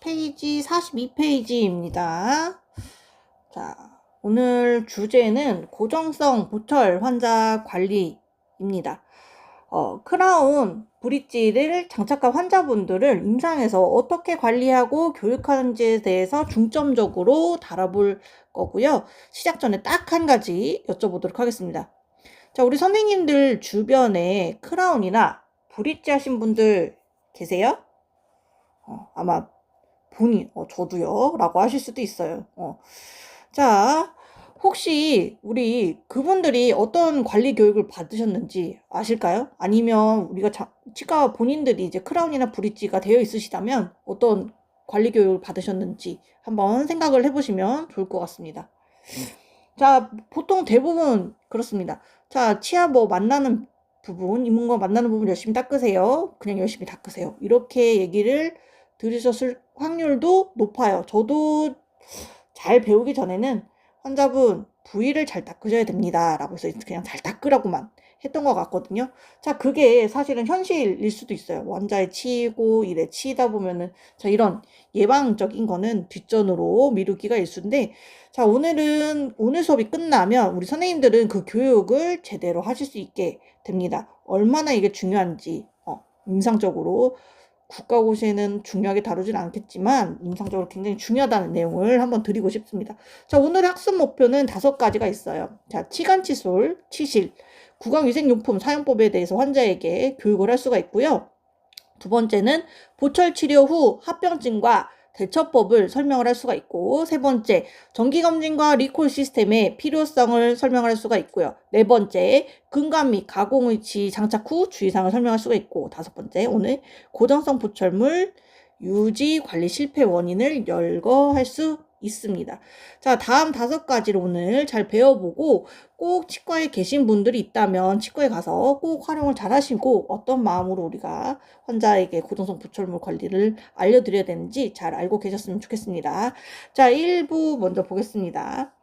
페이지 42페이지입니다. 자, 오늘 주제는 고정성 보철 환자 관리입니다. 크라운 브릿지를 장착한 환자분들을 임상에서 어떻게 관리하고 교육하는지에 대해서 중점적으로 다뤄볼 거고요. 시작 전에 딱 한 가지 여쭤보도록 하겠습니다. 자, 우리 선생님들 주변에 크라운이나 브릿지 하신 분들 계세요? 아마 저도요 라고 하실 수도 있어요. 자, 혹시 우리 그분들이 어떤 관리 교육을 받으셨는지 아실까요? 아니면 우리가 치과 본인들이 이제 크라운이나 브릿지가 되어 있으시다면 어떤 관리 교육을 받으셨는지 한번 생각을 해보시면 좋을 것 같습니다. 자, 보통 대부분 그렇습니다. 자, 치아 만나는 부분, 이문과 만나는 부분 열심히 닦으세요. 그냥 열심히 닦으세요. 이렇게 얘기를 들으셨을 확률도 높아요. 저도 잘 배우기 전에는 환자분 부위를 잘 닦으셔야 됩니다 라고 해서 그냥 잘 닦으라고만 했던 것 같거든요. 자, 그게 사실은 현실일 수도 있어요. 환자에 치이고 일에 치이다 보면은 자, 이런 예방적인 거는 뒷전으로 미루기가 일수인데, 자, 오늘 수업이 끝나면 우리 선생님들은 그 교육을 제대로 하실 수 있게 됩니다. 얼마나 이게 중요한지 임상적으로 국가고시에는 중요하게 다루진 않겠지만 임상적으로 굉장히 중요하다는 내용을 한번 드리고 싶습니다. 자, 오늘의 학습 목표는 5가지가 있어요. 자, 치간칫솔, 치실, 구강위생용품 사용법에 대해서 환자에게 교육을 할 수가 있고요. 두 번째는 보철 치료 후 합병증과 대처법을 설명을 할 수가 있고, 세 번째, 정기검진과 리콜 시스템의 필요성을 설명을 할 수가 있고요. 네 번째, 근감 및 가공의치 장착 후 주의사항을 설명할 수가 있고, 다섯 번째, 오늘 고정성 보철물 유지 관리 실패 원인을 열거할 수 있습니다. 자, 다음 5가지를 오늘 잘 배워보고 꼭 치과에 계신 분들이 있다면 치과에 가서 꼭 활용을 잘 하시고 어떤 마음으로 우리가 환자에게 고정성 보철물 관리를 알려드려야 되는지 잘 알고 계셨으면 좋겠습니다. 자, 1부 먼저 보겠습니다.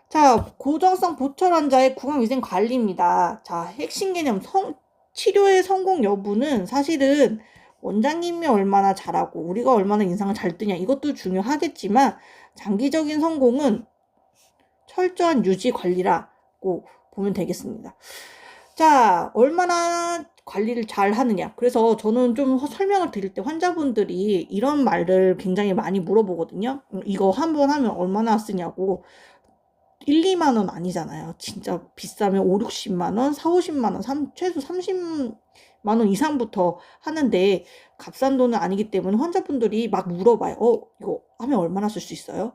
자, 고정성 보철 환자의 구강위생 관리입니다. 자, 핵심 개념 치료의 성공 여부는 사실은 원장님이 얼마나 잘하고 우리가 얼마나 인상을 잘 뜨냐 이것도 중요하겠지만 장기적인 성공은 철저한 유지 관리라고 보면 되겠습니다. 자, 얼마나 관리를 잘 하느냐. 그래서 저는 좀 설명을 드릴 때 환자분들이 이런 말을 굉장히 많이 물어보거든요. 이거 한번 하면 얼마나 쓰냐고. 1, 2만 원 아니잖아요. 진짜 비싸면 5, 60만 원, 4, 50만 원, 최소 30만 원 이상부터 하는데 값싼 돈은 아니기 때문에 환자분들이 막 물어봐요. 이거 하면 얼마나 쓸 수 있어요?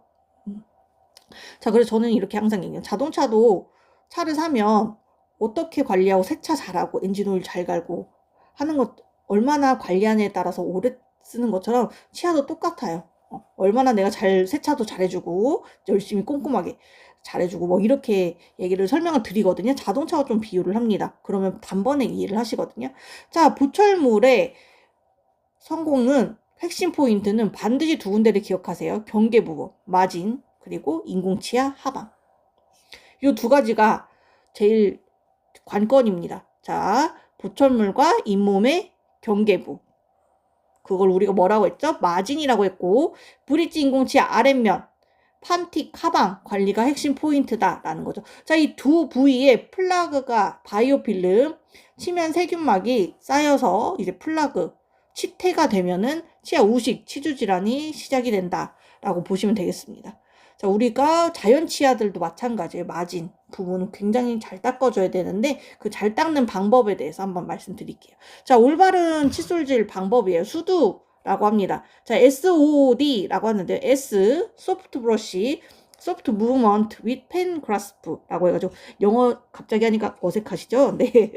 자, 그래서 저는 이렇게 항상 얘기해요. 자동차도 차를 사면 어떻게 관리하고 세차 잘하고 엔진오일 잘 갈고 하는 것 얼마나 관리하느냐에 따라서 오래 쓰는 것처럼 치아도 똑같아요. 얼마나 내가 세차도 잘해주고 열심히 꼼꼼하게 잘해주고 이렇게 얘기를 설명을 드리거든요. 자동차와 좀 비유를 합니다. 그러면 단번에 이해를 하시거든요. 자, 보철물의 성공은 핵심 포인트는 반드시 2군데를 기억하세요. 경계 부분, 마진, 그리고 인공치아 하방. 이 2가지가 제일 관건입니다. 자, 보철물과 잇몸의 경계부. 그걸 우리가 뭐라고 했죠? 마진이라고 했고, 브릿지 인공치아 아랫면, 판틱 하방 관리가 핵심 포인트다라는 거죠. 자, 이 2 부위에 플라그가 바이오필름, 치면 세균막이 쌓여서 이제 플라그, 치태가 되면은 치아 우식, 치주 질환이 시작이 된다라고 보시면 되겠습니다. 자, 우리가 자연 치아들도 마찬가지예요. 마진 부분은 굉장히 잘 닦아줘야 되는데 그 잘 닦는 방법에 대해서 한번 말씀드릴게요. 자, 올바른 칫솔질 방법이에요. 수두라고 합니다. 자, SOD라고 하는데 S, 소프트 브러쉬, 소프트 무브먼트 with pen grasp 라고 해가지고 영어 갑자기 하니까 어색하시죠? 네.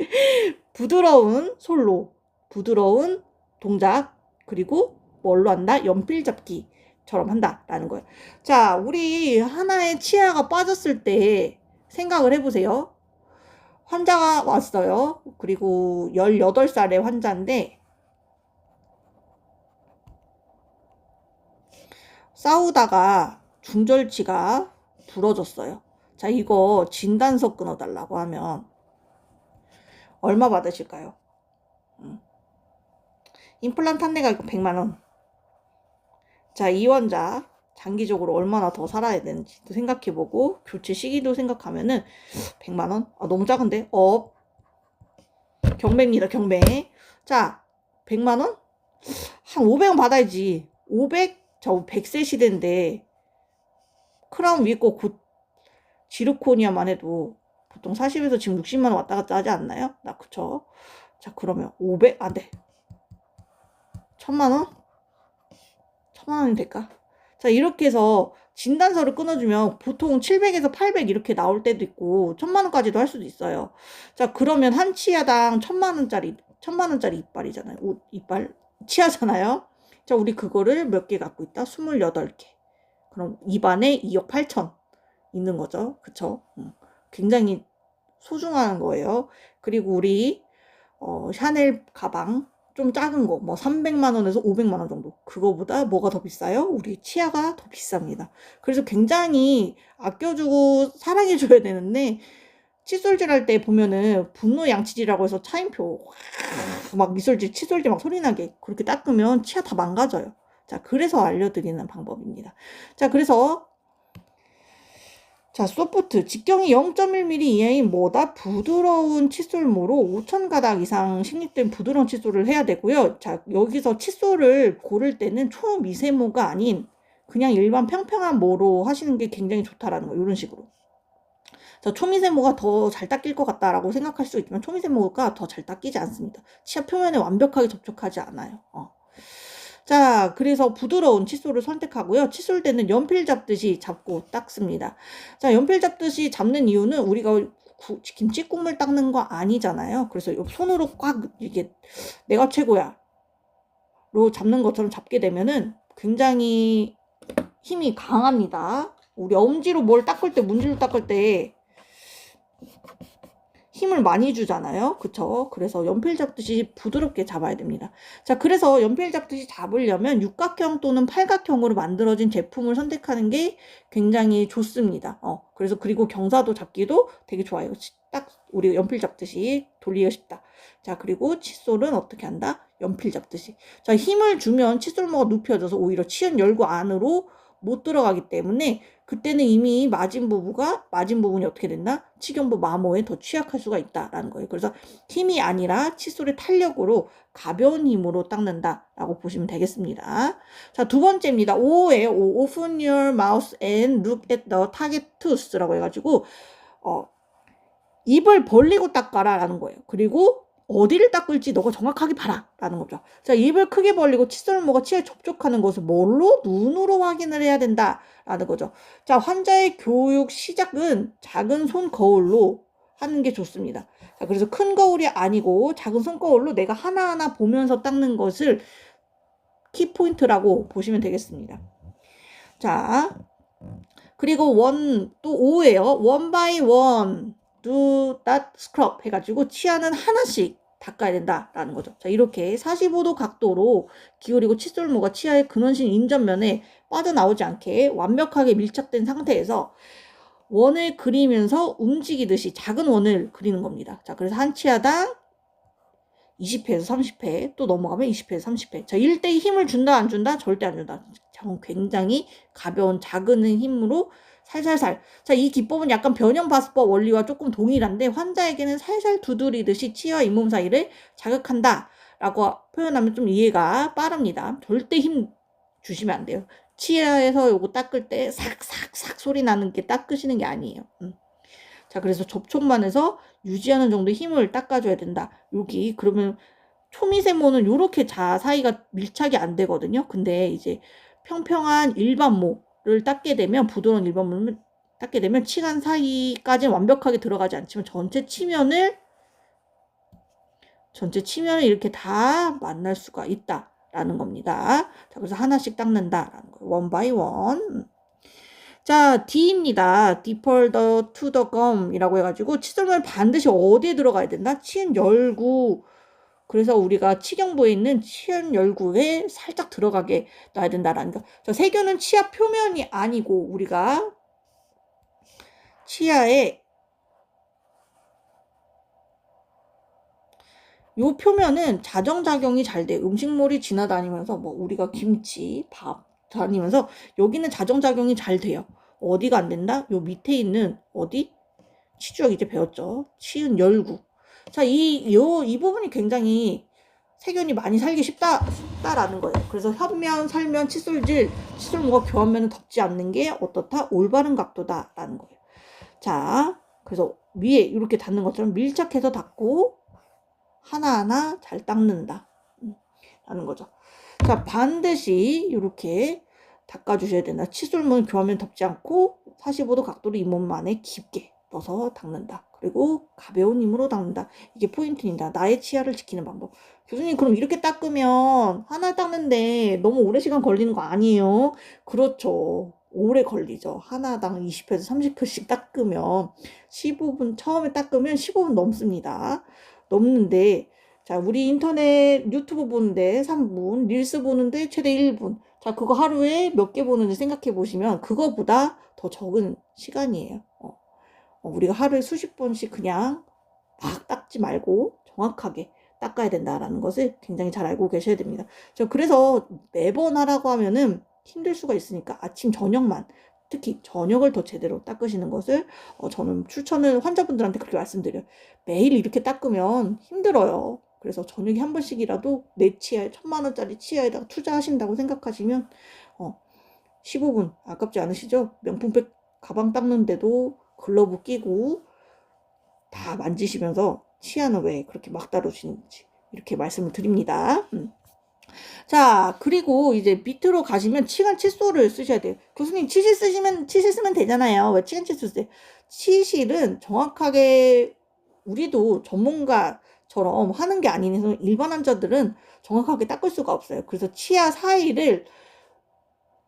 부드러운 솔로, 부드러운 동작, 그리고 뭘로 한다? 연필 잡기처럼 한다라는 거예요. 자, 우리 하나의 치아가 빠졌을 때 생각을 해보세요. 환자가 왔어요. 그리고 18살의 환자인데 싸우다가 중절치가 부러졌어요. 자, 이거 진단서 끊어달라고 하면 얼마 받으실까요? 임플란트 한 대가 100만 원. 자, 이 환자 장기적으로 얼마나 더 살아야 되는지도 생각해보고 교체 시기도 생각하면은 100만 원? 아, 너무 작은데? 경매입니다, 경매. 자, 100만 원? 한 500원 받아야지. 500? 저 100세 시대인데 크라운 위에 거 곧 지르코니아만 해도 보통 40에서 지금 60만 원 왔다 갔다 하지 않나요? 나 그쵸? 자, 그러면 500? 안 돼. 1000만 원? 1000만 원이 될까? 자, 이렇게 해서 진단서를 끊어주면 보통 700에서 800 이렇게 나올 때도 있고 1000만 원까지도 할 수도 있어요. 자, 그러면 한 치아당 1000만 원짜리 이빨이잖아요. 옷 이빨 치아잖아요. 자, 우리 그거를 몇 개 갖고 있다? 28개. 그럼 입안에 2억 8천 있는 거죠. 그쵸? 굉장히 소중한 거예요. 그리고 우리 샤넬 가방 좀 작은 거, 뭐 300만 원에서 500만 원 정도. 그거보다 뭐가 더 비싸요? 우리 치아가 더 비쌉니다. 그래서 굉장히 아껴주고 사랑해줘야 되는데, 칫솔질 할 때 보면은 분노 양치질이라고 해서 차임표 막 미솔질, 칫솔질 막 소리나게 그렇게 닦으면 치아 다 망가져요. 자, 그래서 알려드리는 방법입니다. 자, 그래서 자, 소프트 직경이 0.1mm 이하인 뭐다? 부드러운 칫솔모로 5,000가닥 이상 식립된 부드러운 칫솔을 해야 되고요. 자, 여기서 칫솔을 고를 때는 초미세모가 아닌 그냥 일반 평평한 모로 하시는 게 굉장히 좋다라는 거. 이런 식으로. 자, 초미세모가 더 잘 닦일 것 같다라고 생각할 수 있지만 초미세모가 더 잘 닦이지 않습니다. 치아 표면에 완벽하게 접촉하지 않아요. 자, 그래서 부드러운 칫솔을 선택하고요. 칫솔대는 연필 잡듯이 잡고 닦습니다. 자, 연필 잡듯이 잡는 이유는 우리가 김치 국물 닦는 거 아니잖아요. 그래서 손으로 꽉 이게 내가 최고야 로 잡는 것처럼 잡게 되면은 굉장히 힘이 강합니다. 우리 엄지로 뭘 닦을 때, 문질로 닦을 때 힘을 많이 주잖아요. 그쵸? 그래서 연필 잡듯이 부드럽게 잡아야 됩니다. 자, 그래서 연필 잡듯이 잡으려면 육각형 또는 팔각형으로 만들어진 제품을 선택하는 게 굉장히 좋습니다. 그래서 그리고 경사도 잡기도 되게 좋아요. 딱 우리 연필 잡듯이 돌리고 싶다. 자, 그리고 칫솔은 어떻게 한다? 연필 잡듯이. 자, 힘을 주면 칫솔모가 눕혀져서 오히려 치은 열고 안으로 못 들어가기 때문에 그때는 이미 마진 부분이 어떻게 됐나? 치경부 마모에 더 취약할 수가 있다라는 거예요. 그래서 힘이 아니라 칫솔의 탄력으로 가벼운 힘으로 닦는다라고 보시면 되겠습니다. 자, 두 번째입니다. 5예요. 5. Open your mouth and look at the target tooth라고 해가지고 입을 벌리고 닦아라라는 거예요. 그리고 어디를 닦을지 너가 정확하게 봐라 라는 거죠. 자, 입을 크게 벌리고 칫솔모가 치아에 접촉하는 것을 뭘로? 눈으로 확인을 해야 된다 라는 거죠. 자, 환자의 교육 시작은 작은 손 거울로 하는 게 좋습니다. 자, 그래서 큰 거울이 아니고 작은 손 거울로 내가 하나하나 보면서 닦는 것을 키포인트라고 보시면 되겠습니다. 자, 그리고 또 5예요. one by one do that scrub 해가지고 치아는 하나씩 닦아야 된다라는 거죠. 자, 이렇게 45도 각도로 기울이고 칫솔모가 치아의 근원신 인전면에 빠져나오지 않게 완벽하게 밀착된 상태에서 원을 그리면서 움직이듯이 작은 원을 그리는 겁니다. 자, 그래서 한 치아당 20회에서 30회, 또 넘어가면 20회에서 30회. 자, 1대2 힘을 준다, 안 준다? 절대 안 준다. 굉장히 가벼운 작은 힘으로 살살살. 자, 이 기법은 약간 변형바스법 원리와 조금 동일한데 환자에게는 살살 두드리듯이 치아와 잇몸 사이를 자극한다 라고 표현하면 좀 이해가 빠릅니다. 절대 힘 주시면 안 돼요. 치아에서 요거 닦을 때 삭삭삭 소리 나는 게 닦으시는 게 아니에요. 자, 그래서 접촉만 해서 유지하는 정도의 힘을 닦아줘야 된다. 여기 그러면 초미세모는 요렇게 사이가 밀착이 안 되거든요. 근데 이제 평평한 일반모를 닦게 되면 부드러운 일반모를 닦게 되면 치간 사이까지는 완벽하게 들어가지 않지만 전체 치면을 이렇게 다 만날 수가 있다라는 겁니다. 자, 그래서 하나씩 닦는다라는 거예요. one by one. 자, D입니다. deeper to the gum 이라고 해가지고 칫솔모는 반드시 어디에 들어가야 된다? 치은 열구. 그래서 우리가 치경부에 있는 치은 열구에 살짝 들어가게 놔야 된다라는 거. 자, 세균은 치아 표면이 아니고 우리가 치아에 요 표면은 자정작용이 잘 돼. 음식물이 지나다니면서 뭐 우리가 김치, 밥, 다니면서 여기는 자정작용이 잘 돼요. 어디가 안 된다? 요 밑에 있는 어디? 치주역 이제 배웠죠. 치은 열구. 자, 이 부분이 굉장히 세균이 많이 살기 쉽다라는 거예요. 그래서 협면, 살면, 칫솔질, 칫솔모가 교환면은 덮지 않는 게 어떻다? 올바른 각도다라는 거예요. 자, 그래서 위에 이렇게 닿는 것처럼 밀착해서 닿고 하나하나 잘 닦는다. 라는 거죠. 자, 반드시 이렇게 닦아주셔야 된다. 칫솔문 교환면 덮지 않고 45도 각도로 잇몸 안에 깊게 넣어서 닦는다. 그리고 가벼운 힘으로 닦는다. 이게 포인트입니다. 나의 치아를 지키는 방법. 교수님, 그럼 이렇게 닦으면 하나 닦는데 너무 오래 시간 걸리는 거 아니에요? 그렇죠. 오래 걸리죠. 하나당 20회에서 30회씩 닦으면 15분, 처음에 닦으면 15분 넘습니다. 넘는데, 자, 우리 인터넷 유튜브 보는데 3분, 릴스 보는데 최대 1분. 자, 그거 하루에 몇 개 보는지 생각해 보시면 그거보다 더 적은 시간이에요. 우리가 하루에 수십 번씩 그냥 막 닦지 말고 정확하게 닦아야 된다라는 것을 굉장히 잘 알고 계셔야 됩니다. 그래서 매번 하라고 하면은 힘들 수가 있으니까 아침, 저녁만, 특히 저녁을 더 제대로 닦으시는 것을 저는 추천을 환자분들한테 그렇게 말씀드려요. 매일 이렇게 닦으면 힘들어요. 그래서 저녁에 한 번씩이라도 내 치아에 1,000만 원짜리 치아에다가 투자하신다고 생각하시면 15분 아깝지 않으시죠? 명품백 가방 닦는데도 글러브 끼고 다 만지시면서 치아는 왜 그렇게 막 다루시는지 이렇게 말씀을 드립니다. 자, 그리고 이제 밑으로 가시면 치간 칫솔을 쓰셔야 돼요. 교수님, 치실 쓰면 되잖아요. 왜 치간 칫솔 쓰세요? 치실은 정확하게 우리도 전문가처럼 하는 게 아닌 이상 일반 환자들은 정확하게 닦을 수가 없어요. 그래서 치아 사이를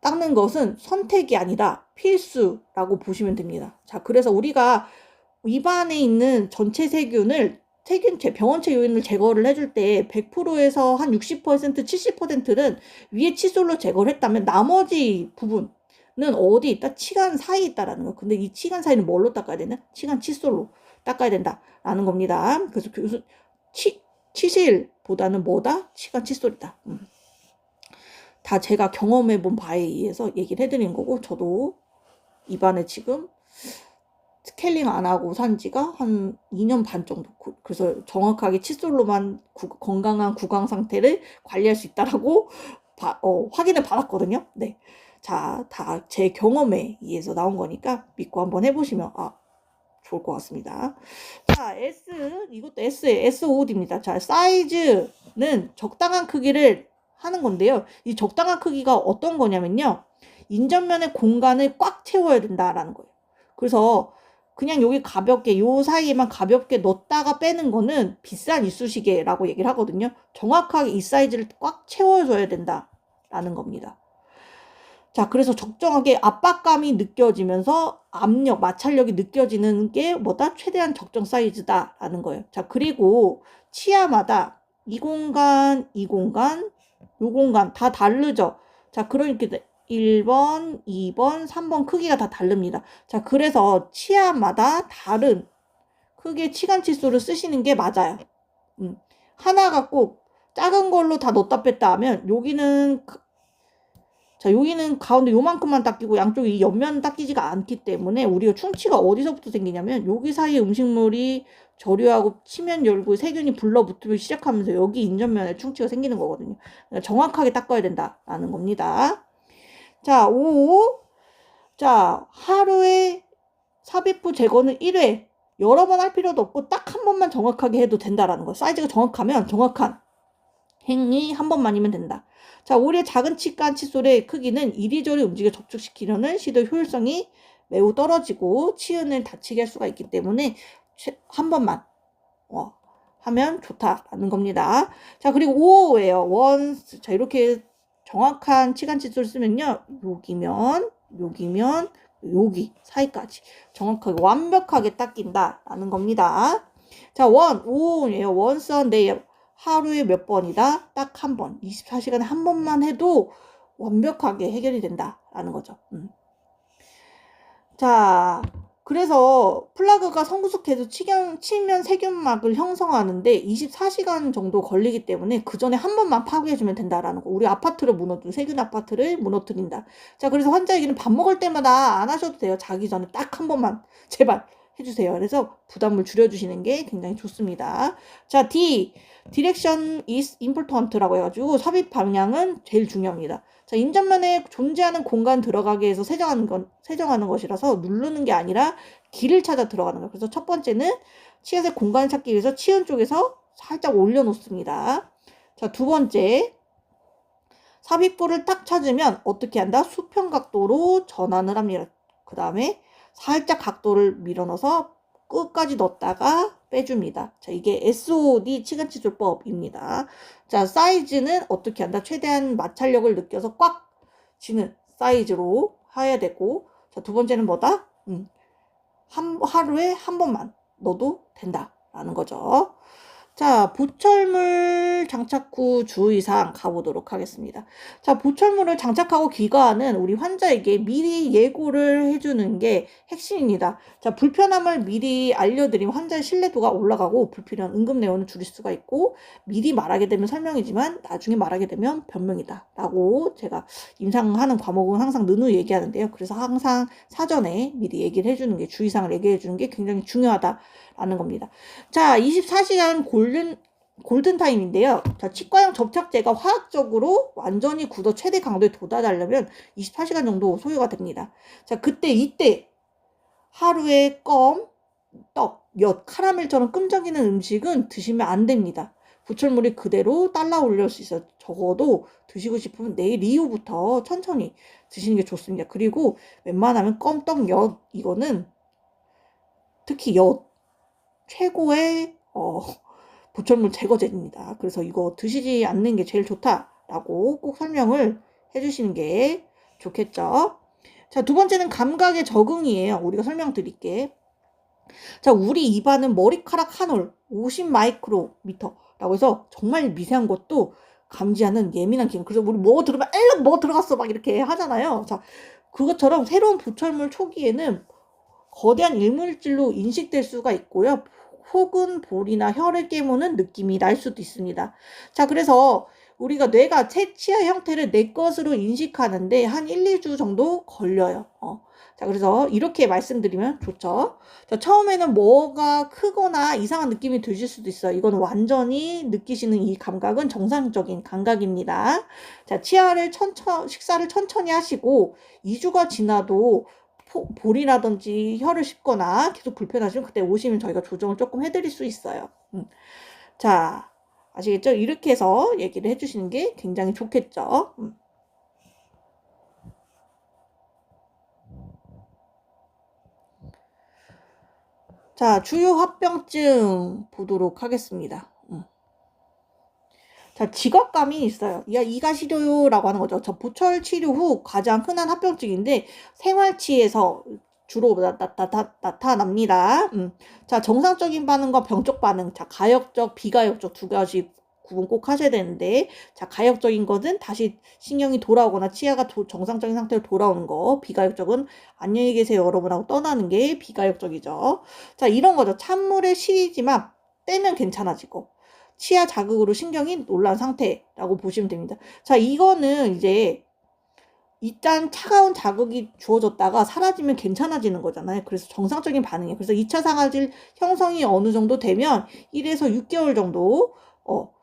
닦는 것은 선택이 아니라 필수라고 보시면 됩니다. 자, 그래서 우리가 입안에 있는 전체 세균을 병원체 요인을 제거를 해줄 때 100%에서 한 60%, 70%는 위에 칫솔로 제거를 했다면 나머지 부분은 어디 있다? 치간 사이에 있다라는 거. 근데 이 치간 사이는 뭘로 닦아야 되나? 치간 칫솔로 닦아야 된다라는 겁니다. 그래서 치실보다는 뭐다? 치간 칫솔이다. 다 제가 경험해본 바에 의해서 얘기를 해드린 거고, 저도 입안에 지금 스케일링 안 하고 산 지가 한 2년 반 정도. 그래서 정확하게 칫솔로만 건강한 구강 상태를 관리할 수 있다라고 확인을 받았거든요. 네. 자, 다 제 경험에 의해서 나온 거니까 믿고 한번 해보시면, 좋을 것 같습니다. 자, 이것도 S5D입니다. 자, 사이즈는 적당한 크기를 하는 건데요. 이 적당한 크기가 어떤 거냐면요. 인전면의 공간을 꽉 채워야 된다라는 거예요. 그래서 그냥 여기 가볍게 요 사이에만 가볍게 넣었다가 빼는 거는 비싼 이쑤시개라고 얘기를 하거든요. 정확하게 이 사이즈를 꽉 채워줘야 된다라는 겁니다. 자, 그래서 적정하게 압박감이 느껴지면서 마찰력이 느껴지는 게 뭐다? 최대한 적정 사이즈다라는 거예요. 자, 그리고 치아마다 이 공간, 요 공간 다 다르죠. 자, 그러니까 1번, 2번, 3번 크기가 다 다릅니다. 자, 그래서 치아마다 다른 크기의 치간 칫솔을 쓰시는 게 맞아요. 하나가 꼭 작은 걸로 다 넣었다 뺐다 하면 여기는 가운데 요만큼만 닦이고 양쪽이 옆면 닦이지가 않기 때문에 우리가 충치가 어디서부터 생기냐면 여기 사이에 음식물이 절유하고 치면 열고 세균이 불러붙으면 시작하면서 여기 인전면에 충치가 생기는 거거든요. 그러니까 정확하게 닦아야 된다라는 겁니다. 자, 5. 자, 하루에 삽입부 제거는 1회. 여러 번 할 필요도 없고 딱 한 번만 정확하게 해도 된다라는 거. 사이즈가 정확하면 정확한 행위 한 번만이면 된다. 자, 오히려 작은 치간 칫솔의 크기는 이리저리 움직여 접촉시키려는 시도 효율성이 매우 떨어지고 치은을 다치게 할 수가 있기 때문에 한 번만 하면 좋다라는 겁니다. 자, 그리고 5예요. 자, 이렇게 정확한 치간 칫솔 쓰면요. 여기면 여기 사이까지 정확하게 완벽하게 닦인다라는 겁니다. 자, 5예요. once a day. 하루에 몇 번이다? 딱 한 번. 24시간에 한 번만 해도 완벽하게 해결이 된다라는 거죠. 자, 그래서 플라그가 성숙해서 치면 세균막을 형성하는데 24시간 정도 걸리기 때문에 그 전에 한 번만 파괴해주면 된다라는 거. 우리 아파트를 세균 아파트를 무너뜨린다. 자, 그래서 환자에게는 밥 먹을 때마다 안 하셔도 돼요. 자기 전에 딱 한 번만 제발 해주세요. 그래서 부담을 줄여주시는 게 굉장히 좋습니다. 자, Direction is important라고 해가지고 삽입 방향은 제일 중요합니다. 자, 인접면에 존재하는 공간 들어가게 해서 세정하는 것이라서 누르는 게 아니라 길을 찾아 들어가는 거예요. 그래서 첫 번째는 치읓의 공간을 찾기 위해서 치읓 쪽에서 살짝 올려놓습니다. 자, 두 번째, 삽입구를 딱 찾으면 어떻게 한다? 수평 각도로 전환을 합니다. 그 다음에 살짝 각도를 밀어넣어서 끝까지 넣었다가 빼줍니다. 자, 이게 SOD 치간치술법입니다. 자, 사이즈는 어떻게 한다? 최대한 마찰력을 느껴서 꽉 쥐는 사이즈로 해야 되고, 자, 두 번째는 뭐다? 하루에 한 번만 넣어도 된다라는 거죠. 자, 보철물 장착 후 주의사항 가보도록 하겠습니다. 자, 보철물을 장착하고 귀가하는 우리 환자에게 미리 예고를 해주는 게 핵심입니다. 자, 불편함을 미리 알려드리면 환자의 신뢰도가 올라가고 불필요한 응급내원을 줄일 수가 있고, 미리 말하게 되면 설명이지만 나중에 말하게 되면 변명이다 라고 제가 임상하는 과목은 항상 누누이 얘기하는데요. 그래서 항상 사전에 미리 얘기를 해주는 게, 주의사항을 얘기해 주는 게 굉장히 중요하다라는 겁니다. 자, 24시간 골든타임인데요. 자, 치과용 접착제가 화학적으로 완전히 굳어 최대 강도에 도달하려면 24시간 정도 소요가 됩니다. 자, 이때 하루에 껌, 떡, 엿, 카라멜처럼 끈적이는 음식은 드시면 안 됩니다. 보철물이 그대로 딸라 올릴 수 있어요. 적어도 드시고 싶으면 내일 이후부터 천천히 드시는 게 좋습니다. 그리고 웬만하면 껌, 떡, 엿, 이거는 특히 엿 최고의 보철물 제거제입니다. 그래서 이거 드시지 않는 게 제일 좋다라고 꼭 설명을 해주시는 게 좋겠죠. 자, 두 번째는 감각의 적응이에요. 우리가 설명드릴게. 자, 우리 입안은 머리카락 한 올 50 마이크로미터라고 해서 정말 미세한 것도 감지하는 예민한 기능. 그래서 우리 뭐 들으면 뭐 들어갔어 막 이렇게 하잖아요. 자, 그것처럼 새로운 보철물 초기에는 거대한 일물질로 인식될 수가 있고요. 혹은 볼이나 혀를 깨무는 느낌이 날 수도 있습니다. 자, 그래서 우리가 뇌가 치아 형태를 내 것으로 인식하는데 한 1, 2주 정도 걸려요. 자, 그래서 이렇게 말씀드리면 좋죠. 자, 처음에는 뭐가 크거나 이상한 느낌이 드실 수도 있어요. 이건 완전히 느끼시는 이 감각은 정상적인 감각입니다. 자, 식사를 천천히 하시고 2주가 지나도 볼이라든지 혀를 씹거나 계속 불편하시면 그때 오시면 저희가 조정을 조금 해드릴 수 있어요. 자, 아시겠죠? 이렇게 해서 얘기를 해주시는 게 굉장히 좋겠죠. 자, 주요 합병증 보도록 하겠습니다. 자, 지각감이 있어요. 이가 시려요라고 하는 거죠. 저 보철 치료 후 가장 흔한 합병증인데 생활치에서 주로 나타납니다. 자, 정상적인 반응과 병적 반응. 자, 가역적, 비가역적 두 가지 구분 꼭 하셔야 되는데, 자, 가역적인 것은 다시 신경이 돌아오거나 치아가 정상적인 상태로 돌아오는 거, 비가역적은 안녕히 계세요 여러분하고 떠나는 게 비가역적이죠. 자, 이런 거죠. 찬물에 시리지만 떼면 괜찮아지고 치아 자극으로 신경이 놀란 상태라고 보시면 됩니다. 자, 이거는 이제 일단 차가운 자극이 주어졌다가 사라지면 괜찮아지는 거잖아요. 그래서 정상적인 반응이에요. 그래서 2차 상아질 형성이 어느 정도 되면 1에서 6개월 정도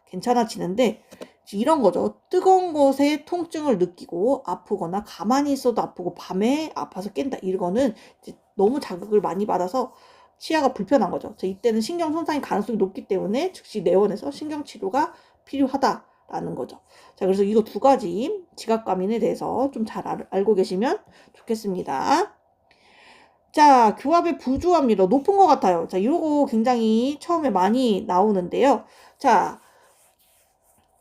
괜찮아지는데, 이런 거죠. 뜨거운 것에 통증을 느끼고 아프거나 가만히 있어도 아프고 밤에 아파서 깬다. 이거는 이제 너무 자극을 많이 받아서 치아가 불편한 거죠. 이때는 신경 손상의 가능성이 높기 때문에 즉시 내원해서 신경치료가 필요하다라는 거죠. 자, 그래서 이거 두 가지 지각감인에 대해서 좀 잘 알고 계시면 좋겠습니다. 자, 교합의 부조합니다. 높은 것 같아요. 자, 이거 굉장히 처음에 많이 나오는데요. 자,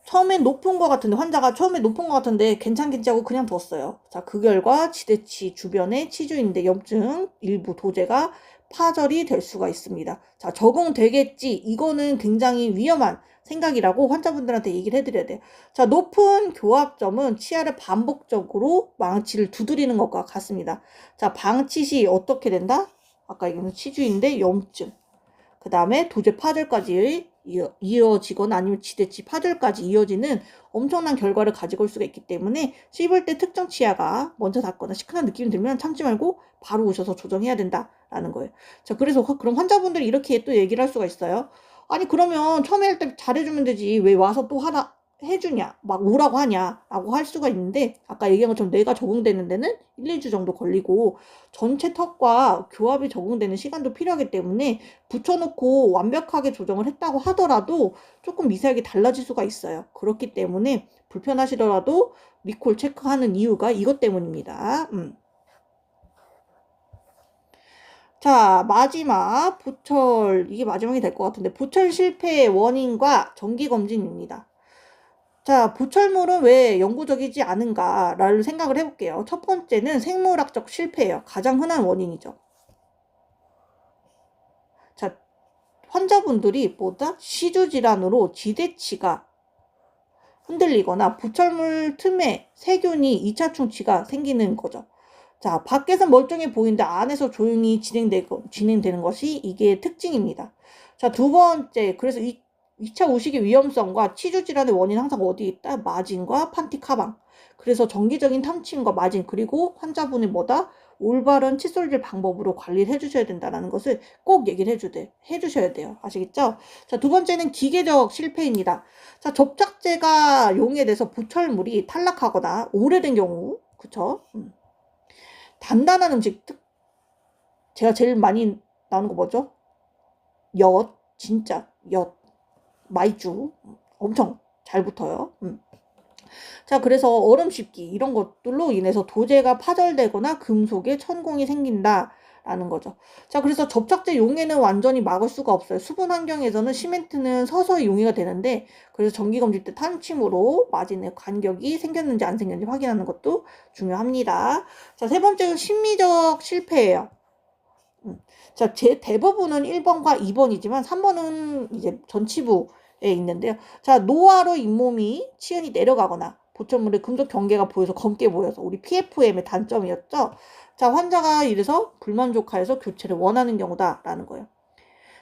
환자가 처음에 높은 것 같은데 괜찮겠지 하고 그냥 뒀어요. 자, 그 결과 지대치 주변에 치주인대 염증 일부 도제가 파절이 될 수가 있습니다. 자, 적응되겠지. 이거는 굉장히 위험한 생각이라고 환자분들한테 얘기를 해드려야 돼요. 자, 높은 교합점은 치아를 반복적으로 망치를 두드리는 것과 같습니다. 자, 방치 시 어떻게 된다? 아까 얘기한 치주인데 염증. 그 다음에 도제 파절까지 이어지거나 아니면 지대치 파절까지 이어지는 엄청난 결과를 가지고 올 수가 있기 때문에 씹을 때 특정 치아가 먼저 닿거나 시큰한 느낌이 들면 참지 말고 바로 오셔서 조정해야 된다라는 거예요. 자, 그래서 그럼 환자분들이 이렇게 또 얘기를 할 수가 있어요. 아니, 그러면 처음에 할 때 잘해주면 되지. 왜 와서 또 하나 해주냐, 막 오라고 하냐라고 할 수가 있는데, 아까 얘기한 것처럼 뇌가 적응되는 데는 1, 2주 정도 걸리고 전체 턱과 교합이 적응되는 시간도 필요하기 때문에 붙여놓고 완벽하게 조정을 했다고 하더라도 조금 미세하게 달라질 수가 있어요. 그렇기 때문에 불편하시더라도 리콜 체크하는 이유가 이것 때문입니다. 자, 마지막 보철, 이게 마지막이 될 것 같은데, 보철 실패의 원인과 정기검진입니다. 자, 보철물은 왜 영구적이지 않은가를 생각을 해볼게요. 첫 번째는 생물학적 실패예요. 가장 흔한 원인이죠. 자, 환자분들이 뭐다? 시주질환으로 지대치가 흔들리거나 보철물 틈에 세균이 2차 충치가 생기는 거죠. 자, 밖에서 멀쩡해 보이는데 안에서 조용히 진행되는 것이 이게 특징입니다. 자, 두 번째, 그래서 2차 우식의 위험성과 치주질환의 원인은 항상 어디에 있다? 마진과 판티카방. 그래서 정기적인 탐침과 마진, 그리고 환자분이 뭐다? 올바른 칫솔질 방법으로 관리를 해주셔야 된다는 것을 꼭 얘기를 해주셔야 돼요. 아시겠죠? 자, 두 번째는 기계적 실패입니다. 자, 접착제가 용해돼서 보철물이 탈락하거나 오래된 경우, 그쵸? 단단한 음식, 제가 제일 많이 나오는 거 뭐죠? 엿, 진짜 엿, 마이쮸 엄청 잘 붙어요. 자, 그래서 얼음 씹기 이런 것들로 인해서 도제가 파절되거나 금속에 천공이 생긴다라는 거죠. 자, 그래서 접착제 용해는 완전히 막을 수가 없어요. 수분 환경에서는 시멘트는 서서히 용해가 되는데, 그래서 정기검진 때 탐침으로 마진의 간격이 생겼는지 안 생겼는지 확인하는 것도 중요합니다. 자, 세 번째는 심미적 실패예요. 자, 대부분은 1번과 2번이지만 3번은 이제 전치부에 있는데요. 자, 노화로 잇몸이 치은이 내려가거나 보철물의 금속 경계가 보여서 검게 보여서 우리 PFM의 단점이었죠. 자, 환자가 이래서 불만족하여서 교체를 원하는 경우다라는 거예요.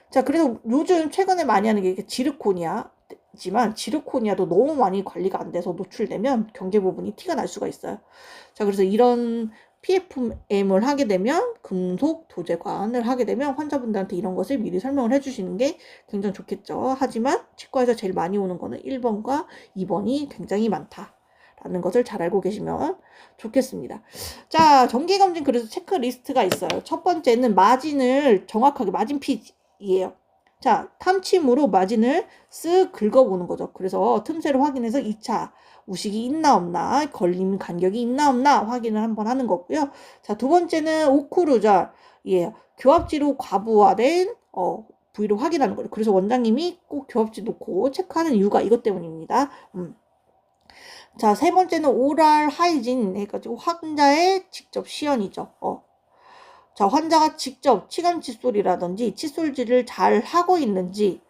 자, 그래서 요즘 최근에 많이 하는 게 지르코니아지만 지르코니아도 너무 많이 관리가 안 돼서 노출되면 경계 부분이 티가 날 수가 있어요. 자, 그래서 이런 PFM을 하게 되면 금속 도제관을 하게 되면 환자분들한테 이런 것을 미리 설명을 해주시는 게 굉장히 좋겠죠. 하지만 치과에서 제일 많이 오는 거는 1번과 2번이 굉장히 많다라는 것을 잘 알고 계시면 좋겠습니다. 자, 정기검진 그래서 체크리스트가 있어요. 첫 번째는 마진을 정확하게 마진핏이에요. 자, 탐침으로 마진을 쓱 긁어보는 거죠. 그래서 틈새를 확인해서 2차 우식이 있나 없나, 걸림 간격이 있나 없나 확인을 한번 하는 거고요. 자, 두 번째는 오크루절이에요. 교합지로 과부하된 부위를 확인하는 거예요. 그래서 원장님이 꼭 교합지 놓고 체크하는 이유가 이것 때문입니다. 자, 세 번째는 오랄 하이진 해가지고 환자의 직접 시연이죠. 자, 환자가 직접 치간 칫솔이라든지 칫솔질을 잘 하고 있는지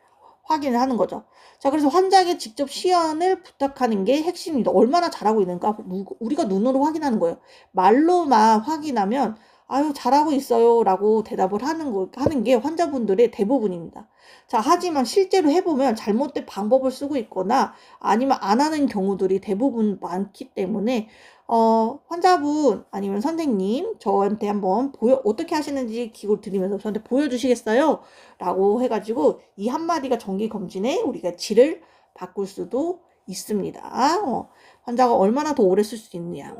확인을 하는 거죠. 자, 그래서 환자에게 직접 시연을 부탁하는 게 핵심입니다. 얼마나 잘하고 있는가 우리가 눈으로 확인하는 거예요. 말로만 확인하면 아유 잘하고 있어요 라고 대답을 하는 게 환자분들의 대부분입니다. 자, 하지만 실제로 해보면 잘못된 방법을 쓰고 있거나 아니면 안 하는 경우들이 대부분 많기 때문에 환자분 아니면 선생님 저한테 한번 어떻게 하시는지 기고 드리면서 저한테 보여주시겠어요? 라고 해가지고 이 한마디가 정기검진에 우리가 질을 바꿀 수도 있습니다. 환자가 얼마나 더 오래 쓸 수 있느냐.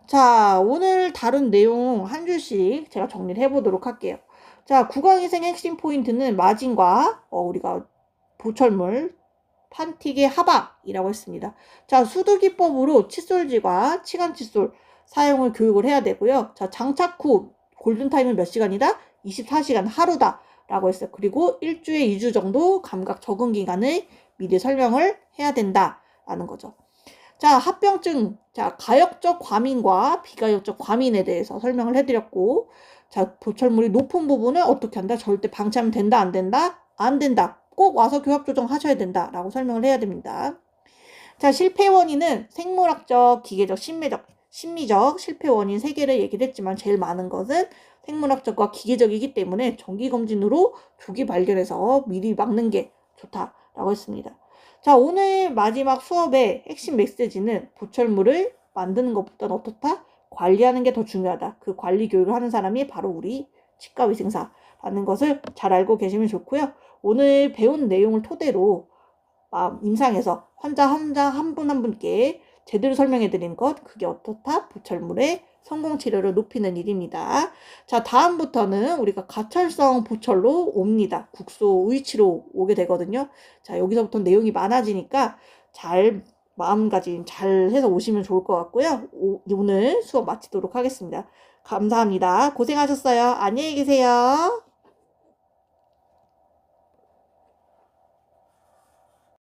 자, 오늘 다룬 내용 한 줄씩 제가 정리를 해보도록 할게요. 자, 구강위생의 핵심 포인트는 마진과 우리가 보철물, 판틱의 하박이라고 했습니다. 자, 수두기법으로 칫솔질과 치간 칫솔 사용을 교육을 해야 되고요. 자, 장착 후 골든타임은 몇 시간이다? 24시간 하루다 라고 했어요. 그리고 1주에 2주 정도 감각 적응 기간을 미리 설명을 해야 된다라는 거죠. 자, 합병증, 자, 가역적 과민과 비가역적 과민에 대해서 설명을 해드렸고, 자, 보철물이 높은 부분을 어떻게 한다? 절대 방치하면 된다, 안 된다? 안 된다. 꼭 와서 교합 조정하셔야 된다 라고 설명을 해야 됩니다. 자, 실패 원인은 생물학적, 기계적, 심미적 심리적 실패 원인 3개를 얘기를 했지만 제일 많은 것은 생물학적과 기계적이기 때문에 정기검진으로 조기 발견해서 미리 막는 게 좋다라고 했습니다. 자, 오늘 마지막 수업의 핵심 메시지는 보철물을 만드는 것보다는 어떻다? 관리하는 게 더 중요하다. 그 관리 교육을 하는 사람이 바로 우리 치과의생사라는 것을 잘 알고 계시면 좋고요. 오늘 배운 내용을 토대로 임상에서 환자 한 분 한 분께 제대로 설명해 드리는 것, 그게 어떻다? 보철물의 성공 치료를 높이는 일입니다. 자, 다음부터는 우리가 가철성 보철로 옵니다. 국소 의치로 오게 되거든요. 자, 여기서부터 내용이 많아지니까 잘 마음가짐 잘 해서 오시면 좋을 것 같고요. 오늘 수업 마치도록 하겠습니다. 감사합니다. 고생하셨어요. 안녕히 계세요.